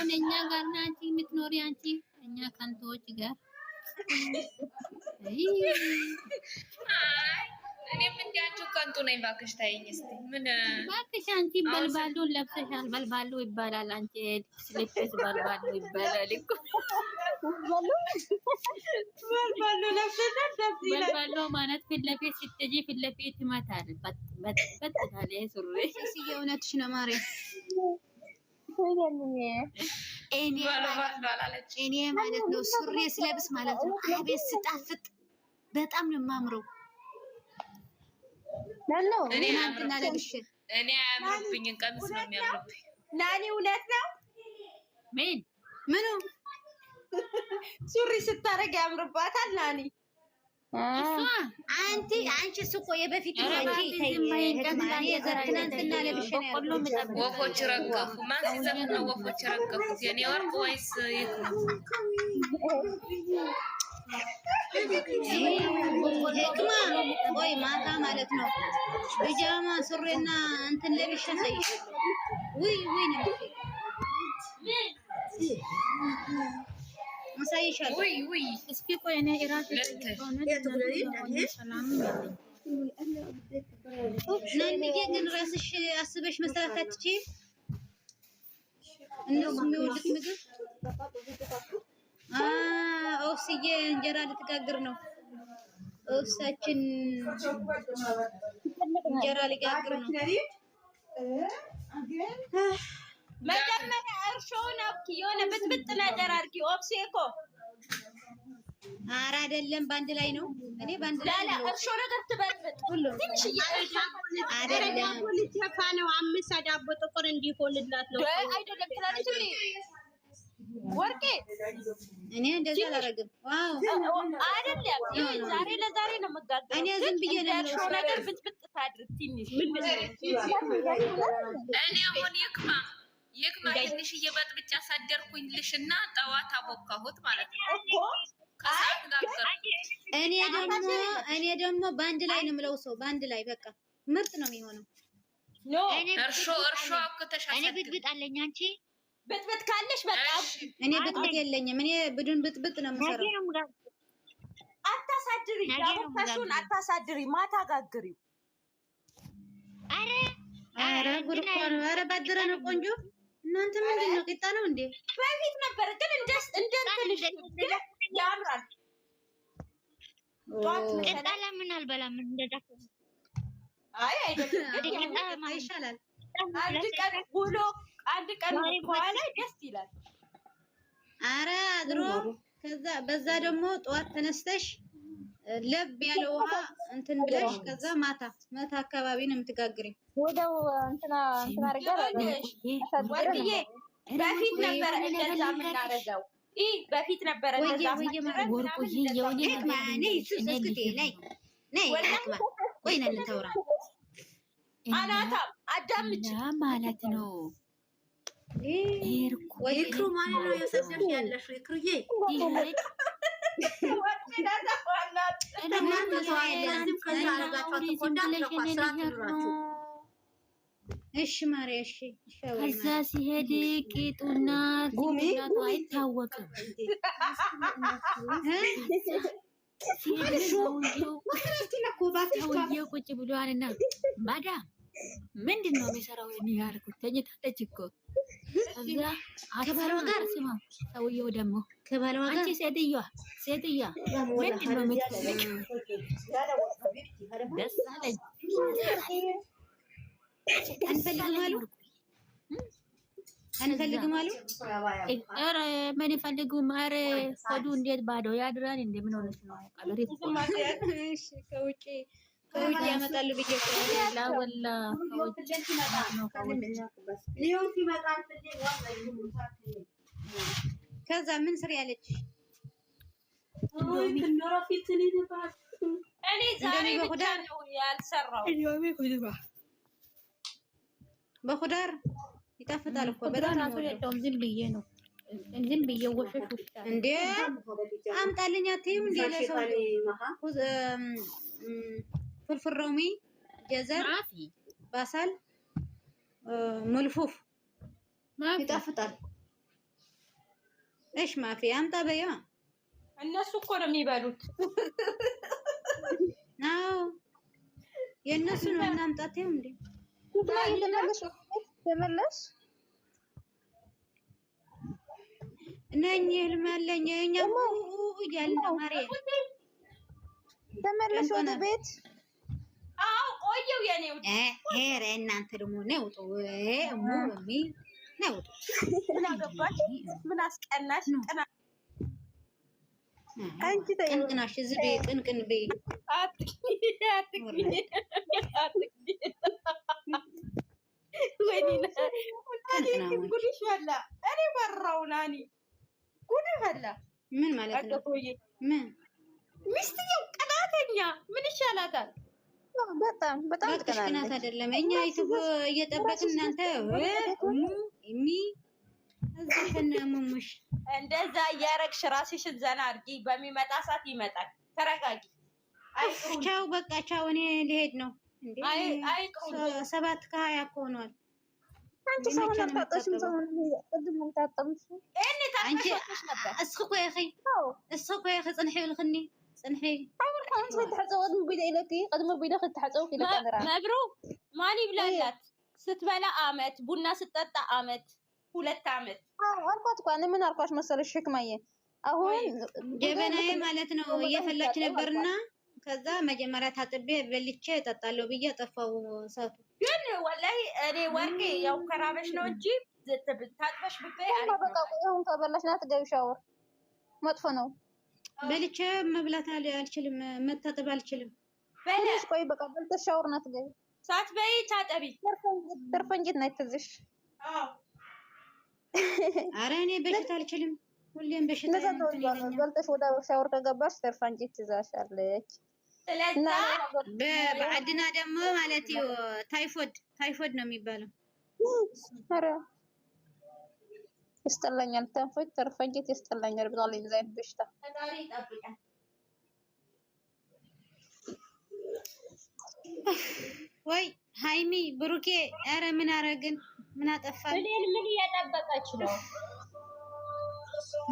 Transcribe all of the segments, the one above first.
አሁን እኛ ጋር ነው አንቺ የምትኖሪ አንቺ እኛ ከንቶች ጋር አይ እኔም እንዲያንቺ ከንቱ ነኝ። እባክሽ ታይኝ እስቲ ምን እባክሽ አንቺ በልባሉን ለብሰሻል። በልባሉ ይባላል። አንቺ ስሊፕስ በልባሉ ይባላል እኮ በልባሉ ለብሰሻል። በልባሉ ማለት ፊት ለፊት ስትጂ ፊት ለፊት ይመታል። በጣም ሱሪ እውነትሽ ነው ማርያም። እኔ ማለት ነው ሱሪ ስለብስ ማለት ነው አቤት ስጣፍጥ በጣም ነው የማምረው። እኔ አያምርብኝም፣ ቀሚስ ነው የሚያምርብኝ። ናኒ እውነት ነው። ምኑ ሱሪ ስታረግ ያምርባታል ናኒ። አንቺ እኮ የበፊት ትናንትና ለብሼ ነው ወፎች ረገፉ። ማን ሲዘፍን ነው ወፎች ረገፉት? የኔ ወርቅ ወይስ የት ነው? ህክማ ወይ ማታ ማለት ነው ቢጃማ ሱሪና እንትን ለብሼ ሳይሻለሁ ውይ ነው ማሳይሻለሁ። ውይ እስኪ ቆይ እኔ እራሴ ናንዬ ግን ራስሽ አስበሽ መስራት አትችይም። እነሱ የሚወዱት ምግብ ኦፍስዬ እንጀራ ልትጋግር ነው። ኦፍሳችን እንጀራ ሊጋግር ነው። መጀመሪያ እርሾውን አብኪ፣ የሆነ ብጥብጥ ነገር አድርጊ። ኦፍሴ እኮ ኧረ አይደለም በአንድ ላይ ነው። እኔ በአንድ ላይ ነው። እርሾ ነገር ትበጥብጥ ሁሉ ትንሽዬ አይደለም ፖለቲካ ነው። አምስት ዳቦ ጥቁር እንዲሆንላት ነው አይደለም ትላለች እንዴ ወርቄ። እኔ እንደዛ አላደርግም። ዋው አይደለም ዛሬ ለዛሬ ነው መጋገር። እኔ ዝም ብዬ ነው እርሾ ነገር ብጥብጥ ታድርግ ትንሽ። እኔ አሁን ይክማ ትንሽዬ በጥብጫ ሳደርኩኝልሽና ጠዋት አቦካሁት ማለት ነው እኮ ከሰዓት ጋር። እኔ ደግሞ በአንድ ላይ ነው የምለው ሰው በአንድ ላይ በቃ ምርጥ ነው የሚሆነው። እርሾ አውጥተሻል። እኔ ብጥብጥ አለኝ። አንቺ ብጥብጥ ካለሽ በቃ እኔ ብጥብጥ የለኝም። እኔ ብድን ብጥብጥ ነው የምሰራው። አታሳድሪ፣ ያቦካሽውን አታሳድሪ፣ ማታ ጋግሪው። አረ ጉድ እኮ ነው። አረ ባደረ ነው ቆንጆ። እናንተ ምንድን ነው ቂጣ ነው እንዴ? በፊት ነበር ግን እንደንትልሽ ያምራል። ቂጣ ለምን አልበላም እንደዛ? አይ አይደለም ይሻላል። አንድ ቀን በኋላ ደስ ይላል። አረ አድሮ ከዛ በዛ ደግሞ ጠዋት ተነስተሽ ለብ ያለ ውሃ እንትን ብለሽ ከዛ ማታ አካባቢ ነው የምትጋግሪው። ወደው እንትና አርጋለሽ ወርቅዬ። በፊት ነበር እንደዛ የምናረገው። በፊት ነበር እንደዛ ወርቁዬ የሆነ ቆይ ነን ተውራ አናታም አዳምጪ ማለት ነው። ይክሩ ማለት ነው የሰደፍ ያለሽ ይክሩዬ እሺ ማርያ እሺ ከዛ ሲሄድ ቂጡና ጉሚቱ አይታወቅም። ሰውዬው ቁጭ ብሏልና ማዳም ምንድን ነው የሚሰራው? ያልኩት ተኝታለች እኮ ከዛ ከባሏ ጋር ስማ። ሰውዬው ደግሞ አንቺ ሴትዮዋ ምንድን ነው የምትፈልጊው? ደስ አለኝ። አንፈልግም አሉ። ኧረ ምን ይፈልጉም? ኧረ ሆዱ እንዴት ባዶ ያድራል? እንደምን ሆነሽ ነው? ቀበሪት ከውጭ ያመጣሉ ብዬ ላወላ ከዛ ምን ስር ያለች እኔ ዛሬ ብቻ ነው ያልሰራው። በኹዳር ይጣፍጣል እኮ በጣም ነው የለውም። ዝም ብዬ ወሸሽ እንዴ አምጣልኝ አትይም እንዴ? ለሰው ፍልፍል ሮሚ፣ ጀዘር፣ ባሳል፣ ሙልፉፍ ይጣፍጣል። እሺ ማፊ አምጣ በይዋ። እነሱ እኮ ነው የሚበሉት። አዎ የእነሱ ነው። እናምጣት ይሁን እንዴ ተመለስ ነኝ ህልም አለኝ እኛው እያልን ነው ማርያም ተመለስ ወደ ቤት። አዎ ቆየው የኔው ሄረ እናንተ ደግሞ ነውጡ እሙሚ ነውጡ ምን አገባሽ? ምን አስቀናሽ? ቀና አንቺ ቅንቅናሽ ዝቤ ቅንቅን በይ ወይኔ ጉድሽ ፈላ። እኔ በራው ናኒ ጉድ ፈላ። ምን ማለት ነው? ምን ሚስትየው ቅናተኛ ምን ይሻላታል? በጣም ቅናት አይደለም። እኛ ዩቲዩብ እየጠበቅን እናንተ እዛሽነሙሽ እንደዛ እያረግሽ ራስሽን ዘና አድርጊ። በሚመጣ ሰዓት ይመጣል። ተረጋጊ። ቻው በቃ ቻው። እኔ ልሄድ ነው እንዴ? 7:20 እኮ ሆኗል። አንቺ ሰውን አታጣሽም። ሰውን ቅድም እንታጠምሽ አንቺ እስኩ ያኺ እስኩ ያኺ ጽንሒ ልኽኒ ጽንሒ አሁን ካንስ ተሐጸው ቅድም ቢዳ ኢለኪ ቅድም ቢዳ ከተሐጸው ከለ ካሜራ መብሩ ማን ይብላላት? ስትበላ አመት ቡና ስትጠጣ አመት 2 አመት አልኳት እኮ እኔ ምን አልኳሽ መሰለሽ ሽክማዬ አሁን ጀበናዬ ማለት ነው እየፈላች ነበርና ከዛ መጀመሪያ ታጥቤ በልቼ እጠጣለሁ ብዬ ጠፋው ሰዓቱ። ግን ወላሂ እኔ ወርቄ ያው ከራበሽ ነው እንጂ ታጥበሽ ብትበይ አሪፍ ነው። በቃ አሁን ከበላሽ ናት ገቢ ሻወር መጥፎ ነው። በልቼ መብላት አልችልም፣ መታጠብ አልችልም። በለሽ ቆይ በቃ በልተሽ ሻወር ናት ገቢ ሳትበይ ታጠቢ። ተርፈንጂት ናት ትዝሽ። አዎ ኧረ እኔ በሽታ አልችልም። ሁሌም በሽታ ነው። በልተሽ ወደ ሻወር ከገባሽ ተርፈንጂት ትዛሻለች። በአድና ደግሞ ማለት ነው ታይፎድ ነው የሚባለው። ኧረ ይስጠላኛል። ታይፎድ ተርፈንጂት ይስጠላኛል። ብታለኝ ዘይት በሽታ ፈጣሪ ይጠብቃል። ወይ ሃይሚ ብሩኬ፣ ኧረ ምን አረግን? ምን አጠፋን? ምን እየጠበቀች ነው?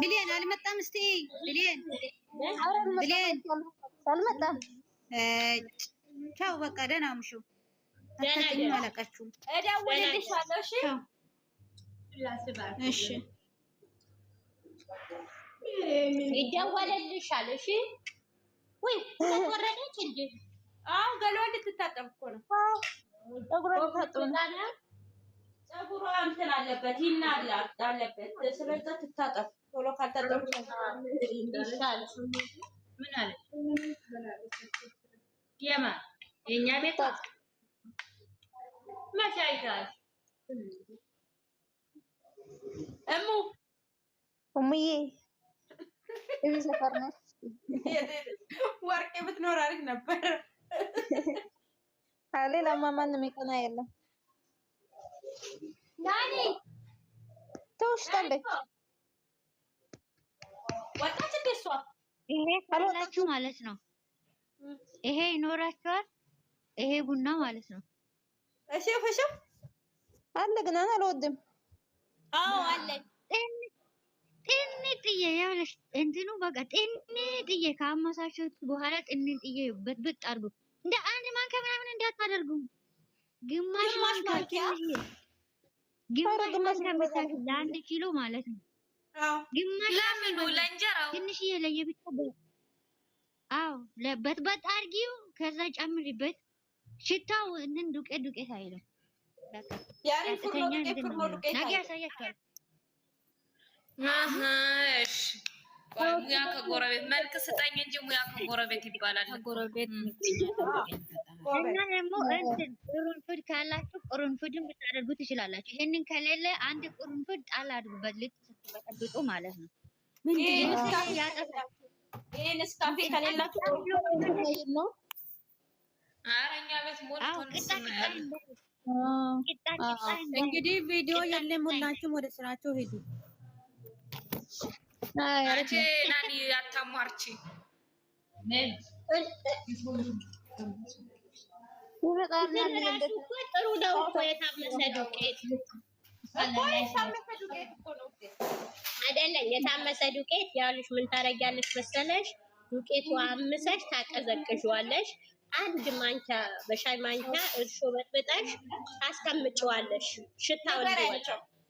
ብሌን አልመጣም። እስቲ ብሌን አልመጣም። ቻው በቃ ደህና ሙሹ። አታውቂኝም፣ አላውቃችሁም። እደውልልሻለሁ። እሺ እሺ ይደወልልሻል። እሺ ወይ ተቆረጠች እንዴ? አዎ ገሏን ልትታጠብ እኮ ነው። ፀጉሯ እንትን አለበት ይናል አለበት። ስለዛ ትታጠብ ቶሎ ካልታጠብሽ ይሻል። ምን አለ የማ የኛ ቤት ማሻይታል እሙዬ እዚህ ሰፈር ነው። ወርቄ ብትኖር አሪፍ ነበር። ሌላ ማንም የሚቀና የለም። ናኒ ተውሽታለች። ወጣች እንደ እሷ ይሄ ካላችሁ ማለት ነው። ይሄ ይኖራችኋል። ይሄ ቡና ማለት ነው። እሺ እሺ አለ ግን እኔ አልወድም። አዎ አለ ጥንጥዬ ያለሽ እንትኑ በቃ ጥንጥዬ ካመሳችሁት በኋላ ጥንጥዬ በጥብጥ አድርጉ። እንደ አንድ ማንኪያ ምናምን እንዳታደርጉ። ግማሽ ማንኪያ ለአንድ ኪሎ ማለት ነው። ግማሽ ለምኑ ለእንጀራው ትንሽዬ ለየብቻ አዎ ለበጥበጥ አድርጊው። ከዛ ጨምሪበት። ሽታው እንትን ዱቄት አይልም። ያሪ ፍርኖ ዱቄት ነገ ያሳያችኋል። እሺ ሙያ ከጎረቤት መልክ ስጠኝ እንጂ ሙያ ከጎረቤት ይባላል። ከጎረቤት እና ደግሞ እንትን ቁርንፉድ ካላችሁ ቁርንፉድን ብታደርጉ ትችላላችሁ። ይሄንን ከሌለ አንድ ቁርንፉድ ጣል አድርጉበት፣ ልክ ስትበጠብጡ ማለት ነው። ይሄን እስካፌ ከሌላችሁ ነው። ኧረ እኛ ቤት ሞልቶን እንግዲህ ቪዲዮ የለም። ሁላችሁም ወደ ስራቸው ሄዱ። አንቺ ናኒ አታሟርቺ። ጥሩ ነው እኮ የታመሰ ዱቄት የለኝ የታመሰ ዱቄት ያልሽ ምን ታረጊያለሽ መሰለሽ? ዱቄቱ አምሰሽ ታቀዘቅዥዋለሽ። አንድ ማንኪያ በሻይ ማንኪያ እርሾ በጥብጠሽ ታስቀምጪዋለሽ። ሽታው እንዲወጣ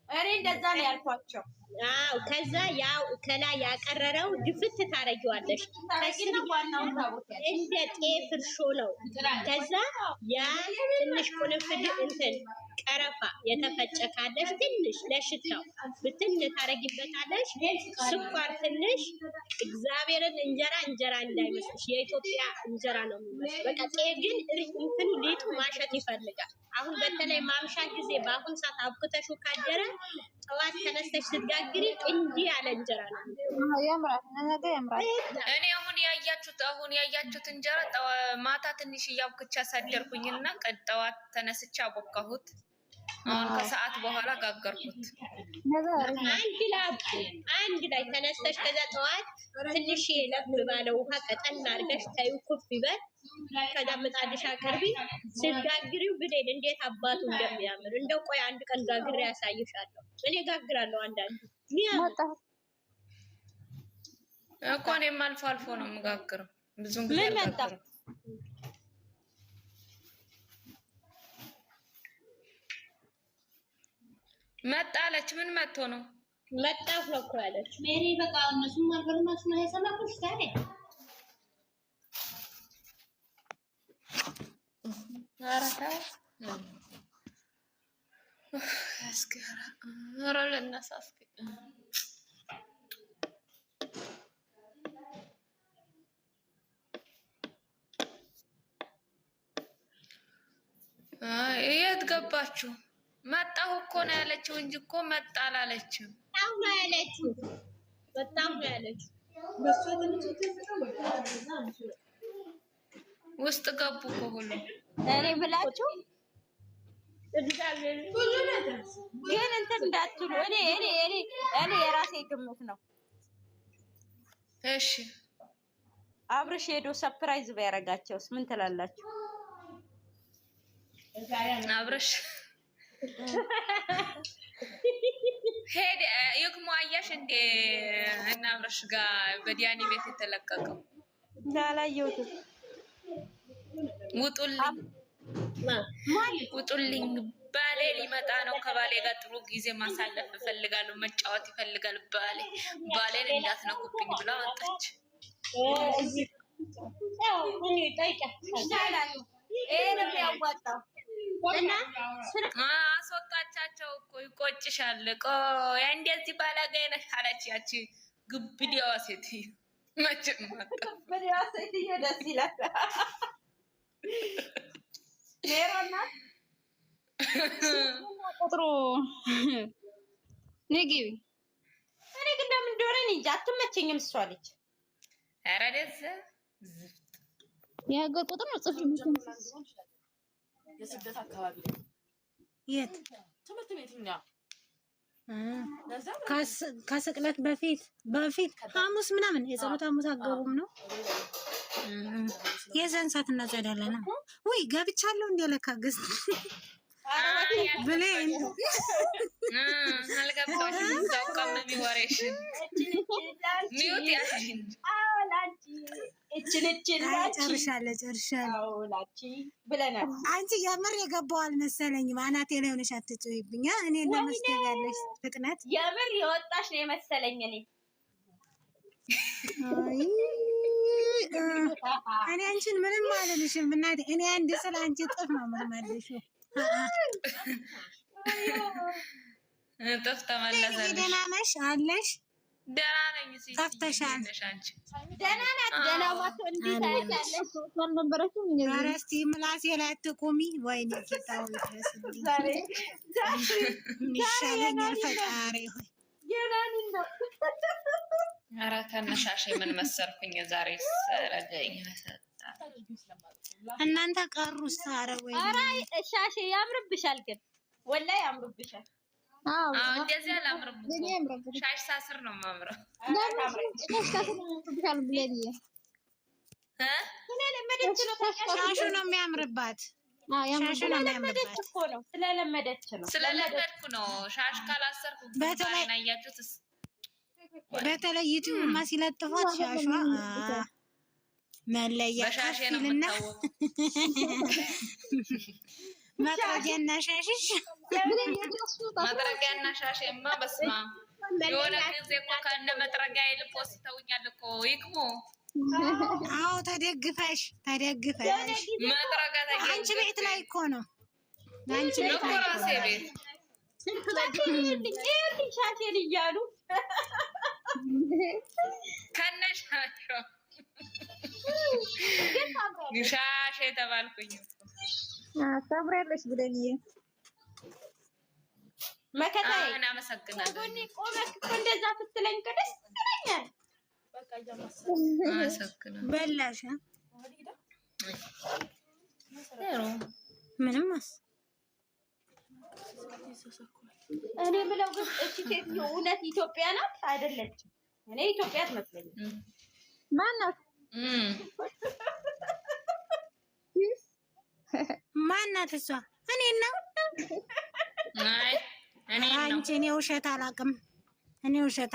እኔ እንደዛ ነው ያልኳቸው። አዎ ከዛ ያው ከላይ ያቀረረው ድፍት ታረጊዋለሽ። እንደ ጤፍ እርሾ ነው። ከዛ ያ ትንሽ ቁንፍድ እንትን ቀረፋ የተፈጨ ካለሽ ትንሽ ለሽታው ብትን ታረጊበታለሽ። ስኳር ትንሽ። እግዚአብሔርን እንጀራ እንዳይመስልሽ የኢትዮጵያ እንጀራ ነው የሚመስለው። በቃ ግን እንትን ሊጡ ማሸት ይፈልጋል። አሁን በተለይ ማምሻ ጊዜ በአሁን ሰዓት አብክተሹ ካደረ ጠዋት ተነስተሽ ስትጋግሪ እንዲህ ያለ እንጀራ ነው ያምራል። ነገ ያምራል። እኔ አሁን ያያችሁት እንጀራ ማታ ትንሽ እያብኩቻ ሳደርኩኝና ጠዋት ተነስቼ አቦካሁት። አሁን ከሰዓት በኋላ ጋገርኩት። አንድ ላይ ተነስተሽ ከዛ ጠዋት ትንሽ ለብ ባለ ውሃ ቀጠን አድርገሽ ታዩ ኩፍ ይበል። ከዛ ምጣድሽ አቅርቢ። ስትጋግሪው ብሌን እንዴት አባቱ እንደሚያምር እንደው ቆይ አንድ ቀን ጋግሬ ያሳይሻለሁ። እኔ ጋግራለሁ አንዳንድ እኮ እኔም አልፎ አልፎ ነው የምጋግረው። ብዙም ጊዜ አልጋግርም። መጣለች። ምን መጥቶ ነው? መጣሁ ነው እኮ ያለች ሜሪ። በቃ እነሱም አልበሉም ነው የሰማኩሽ ዛሬ። አራታ አስከራ አራለናሳስከ የት ገባችሁ? መጣሁ እኮ ነው ያለችው እንጂ እኮ መጣ አላለችም። በጣም ነው ያለችው። በጣም ነው ያለችው። ውስጥ ገቡ እኮ ሁሉ። እኔ ብላችሁ ግን እንትን እንዳትሉ። እኔ የራሴ ግምት ነው። እሺ አብርሽ ሄዶ ሰርፕራይዝ ቢያደርጋቸውስ ምን ትላላችሁ? አብርሽ ሄደ ይክሙ አያሽ እንደ እና አብርሽ ጋር በዲያኒ ቤት የተለቀቀው ያላየሁት። ውጡልኝ ባሌ ሊመጣ ነው። ከባሌ ጋር ጥሩ ጊዜ ማሳለፍ እፈልጋለሁ። መጫወት ይፈልጋል ባሌን እንዳትነኩብኝ ብላ ወጣች። አስወጣቻቸው እኮ ይቆጭሻል። ቆይ እንደዚህ ባላጋይ ነሽ አለች ያቺ ግብዲያዋ ሴትዮ። መቼም ግብዲያዋ ሴትዮ ደስ ይላል። ሌሮና ቁጥሩ ንግቢ። እኔ ግን እንደምን እንደሆነ እንጃ አትመቸኝም እሷ ልጅ። ኧረ ደስ የሀገር ቁጥር ነው ጽፍ የስደት አካባቢ የት ትምህርት ቤትኛ ከስቅለት በፊት ሐሙስ ምናምን የጸሎት ሐሙስ አገቡም ነው የዛን ሰዓት እናጸዳለን። ወይ ገብቻለሁ እንደለካ ገዝ ብሌን አልገባሽም። ዘውቀም ቢወሬሽ ሚውት ያሽን ጨርሻለሁ ብለናል። አንቺ የምር የገባው አልመሰለኝም። አናቴ ላይ ሆነሽ አትጮይብኛ። እኔ ለመስደብ ያለሽ ፍጥነት የምር የወጣሽ ነው የመሰለኝ። እኔ አንቺን ምንም አልልሽም እናቴ። እኔ አንድ ስለ አንቺ ጥፍ ነው የምልመልሽው። ጥፍ ተመለሰልሽ። ደህና ነሽ አለሽ? ደህና ነኝ። ጠፍተሻል። ደህና ናት። ደህና ዋቶ እንዲታያለሽ አልነበረችም። ኧረ እስኪ ምላሴ ላይ አትቁሚ። ወይኔ ጌታው ይድረስ። ዛሬ ይሻለኛል ፈጣሪ ሆይ። ኧረ ከነሻሽ ምን መሰልኩኝ ዛሬ ሰረገኝ እናንተ ቀሩስ። ኧረ ወይ ኧረ ሻሽ ያምርብሻል፣ ግን ወላሂ ያምርብሻል። አዎ እንደዚህ አላምርም እኮ ሻሽ ሳስር ነው የማምረው። ሻሹ ነው የሚያምርባት። ሻሹ ነው የሚያምርባት እኮ ነው ስለለመደች ነው። ስለለመድኩ ነው። ሻሽ ካላሰርኩ በተለይ አያችሁት በተለይ ዩቲዩብማ ሲለጥፏት ሻሿ መለያ ከፊልና መጥረጊያና ሻሽሽ መጥረጊያና ሻሽማ በስማ የሆነ ጊዜ እኮ ከእነ መጥረጊያ ይልቅ ወስተውኛል እኮ ይክሙ። አዎ ተደግፈሽ መጥረጊያ አንቺ ቤት ላይ እኮ ነው። አንቺ ቤት ላይ ራሴ ቤት ሻቴን እያሉ ከነሻቸው ሻሽ የተባልኩኝ ታምሪያለሽ ብለንዬ መከታዬ አመሰግናለሁ። ቆመክ እንደዛ ስትለኝ ደስ ይለኛል። አመሰግናለሁ። በላሽ ምንም እኔ የምለው ግን እቺ ሴት እውነት ኢትዮጵያ ናት አይደለችም? እኔ ኢትዮጵያ አትመስለኝም። ማናት ማናት እሷ? እኔ ነው አንቺ እኔ ውሸት አላውቅም። እኔ ውሸት